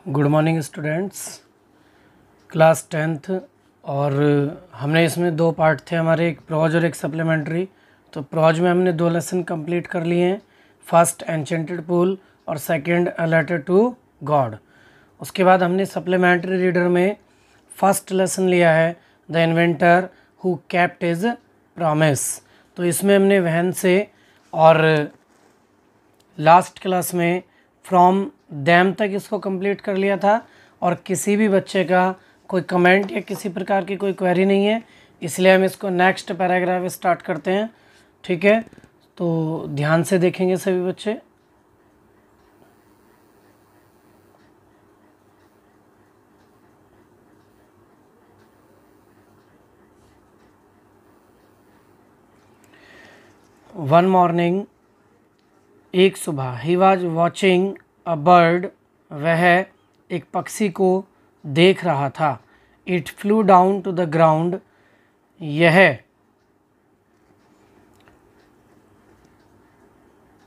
Good morning students, class 10th। और हमने इसमें दो पार्ट थे हमारे, एक प्रोज और एक सप्लीमेंट्री। तो प्रोज में हमने दो लेसन कंप्लीट कर लिए हैं, फर्स्ट एन्चेंटेड पूल और second a letter to God. उसके बाद हमने सप्लीमेंट्री रीडर में फर्स्ट लेसन लिया है the inventor who kept his promise. तो इसमें हमने वहन से और लास्ट क्लास में फ्रॉम दैम तक इसको कंप्लीट कर लिया था। और किसी भी बच्चे का कोई कमेंट या किसी प्रकार की कोई क्वेरी नहीं है, इसलिए हम इसको नेक्स्ट पैराग्राफ स्टार्ट करते हैं। ठीक है, तो ध्यान से देखेंगे सभी बच्चे। वन मॉर्निंग, एक सुबह, he was watching a bird, वह एक पक्षी को देख रहा था। It flew down to the ground, यह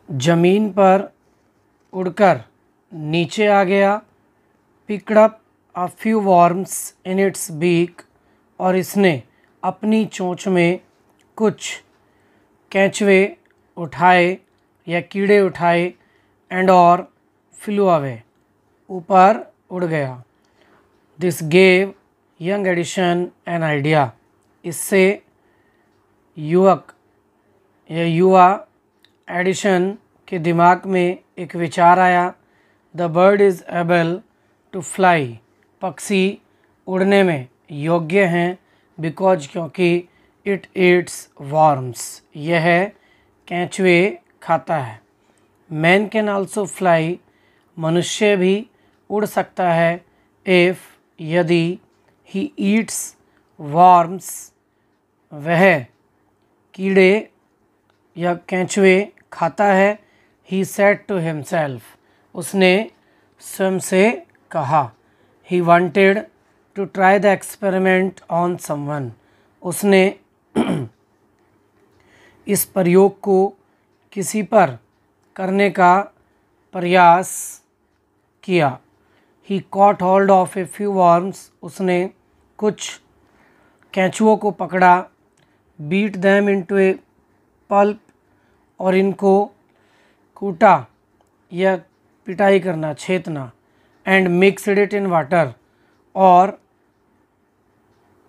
जमीन पर उड़कर नीचे आ गया। Picked up a few worms in its beak, और इसने अपनी चोंच में कुछ केंचुए उठाए या कीड़े उठाए। एंड और फ्लू अवे, ऊपर उड़ गया। This gave young Edison an idea, इससे युवक या युवा एडिशन के दिमाग में एक विचार आया। The bird is able to fly, पक्षी उड़ने में योग्य हैं। बिकॉज, क्योंकि इट ईट्स वर्म्स, यह केंचुए खाता है। मैन कैन आल्सो फ्लाई, मनुष्य भी उड़ सकता है। इफ़, यदि, ही ईट्स वर्म्स, वह कीड़े या केंचुए खाता है। ही सेड टू हिमसेल्फ, उसने स्वयं से कहा। He wanted to try the experiment on someone, उसने इस प्रयोग को किसी पर करने का प्रयास किया। He caught hold of a few worms, उसने कुछ केंचुओं को पकड़ा। Beat them into a pulp, और इनको कूटा या पिटाई करना, छेदना। And mixed it in water, और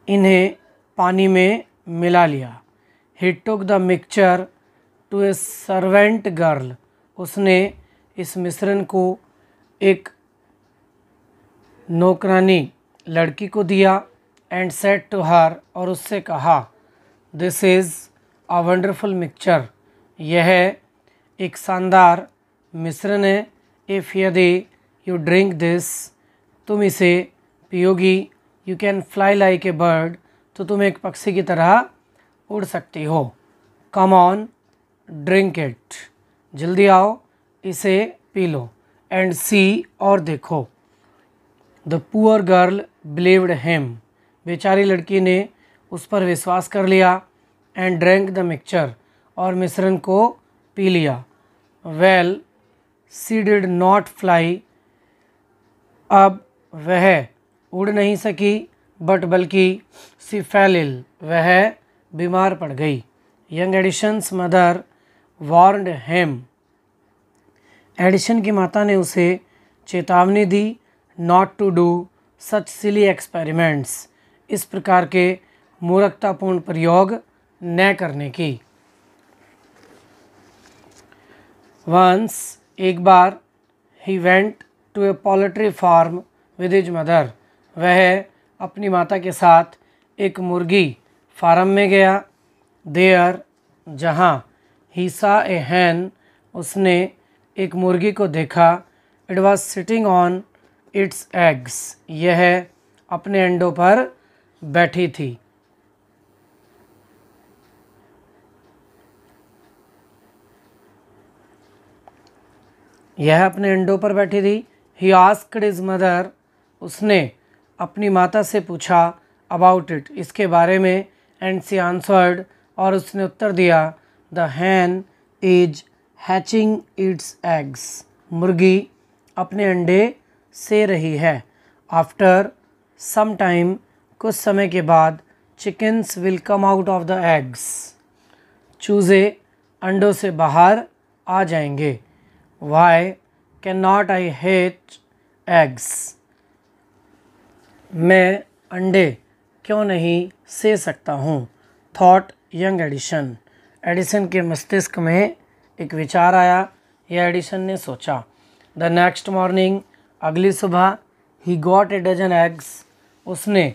इन्हें पानी में मिला लिया। He took the mixture to a servant girl, उसने इस मिश्रण को एक नौकरानी लड़की को दिया। एंड सेड टू हर, और उससे कहा, this is a wonderful mixture, यह एक शानदार मिश्रण है। इफ़, यदि, यू ड्रिंक दिस, तुम इसे पियोगी, you can fly like a bird, तो तुम एक पक्षी की तरह उड़ सकती हो। कम ऑन, ड्रिंक इट, जल्दी आओ, इसे पी लो। एंड सी, और देखो। The poor girl believed him, बेचारी लड़की ने उस पर विश्वास कर लिया। एंड ड्रैंक द मिक्सचर, और मिश्रण को पी लिया। Well, she did not fly, अब वह उड़ नहीं सकी। बट, बल्कि, सी फेल इल, वह बीमार पड़ गई। Young Edison's mother warned him, Edison की माता ने उसे चेतावनी दी। Not to do such silly experiments, इस प्रकार के मूर्खतापूर्ण प्रयोग न करने की। वंस, एक बार, he went to a poultry farm with his mother, वह अपनी माता के साथ एक मुर्गी फार्म में गया। देयर, जहाँ, ही सा ए हैन, उसने एक मुर्गी को देखा। It was sitting on it's eggs, यह अपने अंडों पर बैठी थी। यह अपने अंडों पर बैठी थी। ही आस्क्ड हिज मदर, उसने अपनी माता से पूछा। अबाउट इट, इसके बारे में। एंड सी आंसर्ड, और उसने उत्तर दिया। The Hahn is hatching it's eggs, मुर्गी अपने अंडे से रही है। आफ्टर सम टाइम, कुछ समय के बाद, chickens will come out of the eggs, चूज़े अंडों से बाहर आ जाएंगे। Why can not I hate eggs, मैं अंडे क्यों नहीं से सकता हूँ। थॉट यंग एडिसन, एडिसन के मस्तिष्क में एक विचार आया, यह एडिसन ने सोचा। द नेक्स्ट मॉर्निंग, अगली सुबह, he got a dozen eggs, उसने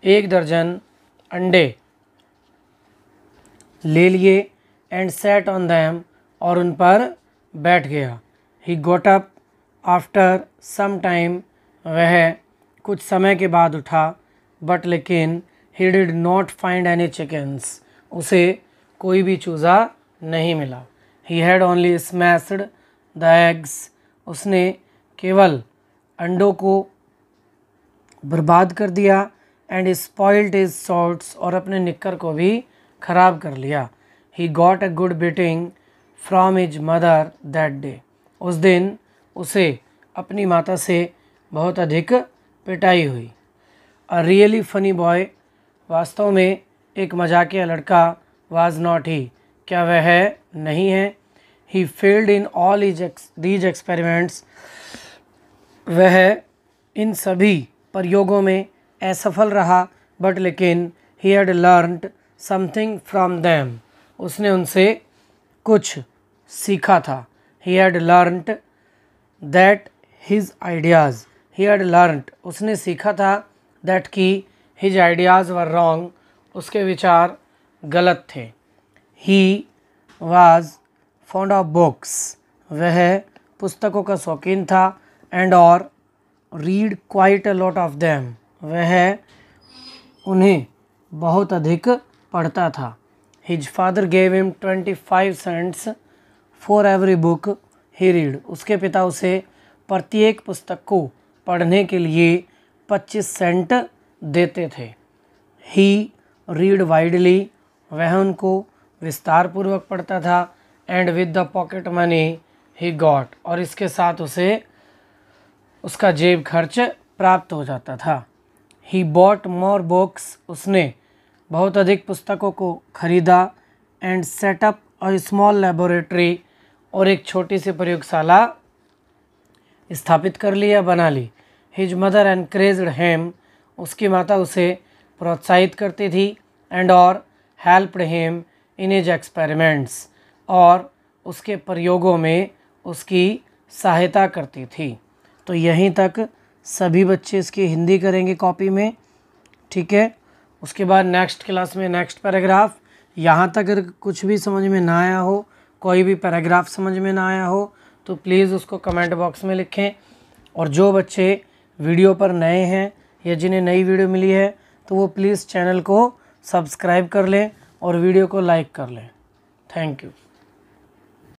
1 दर्जन अंडे ले लिए। एंड सेट ऑन दैम, और उन पर बैठ गया। He got up after some time, वह कुछ समय के बाद उठा। बट लेकिन he did not find any chickens, उसे कोई भी चूज़ा नहीं मिला। He had only smashed the eggs, उसने केवल अंडों को बर्बाद कर दिया। एंड स्पॉइल्ड हिज शॉर्ट्स, और अपने निक्कर को भी ख़राब कर लिया। He got a good beating from his mother that day, उस दिन उसे अपनी माता से बहुत अधिक पिटाई हुई। अ रियली फनी बॉय, वास्तव में एक मजाकिया लड़का। वाज नॉट ही, क्या वह नहीं है। He failed in all these experiments, वह इन सभी प्रयोगों में असफल रहा। बट लेकिन he had learned something from them, उसने उनसे कुछ सीखा था। He had learned that his ideas, he had learned, उसने सीखा था, दैट कि हिज आइडियाज़ वर रॉन्ग, उसके विचार गलत थे। He was fond of books, वह पुस्तकों का शौकीन था। एंड और read quite a lot of them, वह उन्हें बहुत अधिक पढ़ता था। His father gave him 25 cents for every book he read, उसके पिता उसे प्रत्येक पुस्तक को पढ़ने के लिए 25 सेंट देते थे। ही रीड वाइडली, वह उनको विस्तार पूर्वक पढ़ता था। And with the pocket money he got, और इसके साथ उसे उसका जेब खर्च प्राप्त हो जाता था। ही बॉट मोर बुक्स, उसने बहुत अधिक पुस्तकों को खरीदा। And setup a small laboratory, और एक छोटी सी प्रयोगशाला स्थापित कर लिया, बना ली। हिज मदर एनकरेज्ड हिम, उसकी माता उसे प्रोत्साहित करती थी। एंड और helped him in his experiments, और उसके प्रयोगों में उसकी सहायता करती थी। तो यहीं तक सभी बच्चे इसकी हिंदी करेंगे कॉपी में, ठीक है। उसके बाद नेक्स्ट क्लास में नेक्स्ट पैराग्राफ। यहाँ तक अगर कुछ भी समझ में ना आया हो, कोई भी पैराग्राफ समझ में ना आया हो, तो प्लीज़ उसको कमेंट बॉक्स में लिखें। और जो बच्चे वीडियो पर नए हैं या जिन्हें नई वीडियो मिली है, तो वो प्लीज़ चैनल को सब्सक्राइब कर लें और वीडियो को लाइक कर लें। Thank you.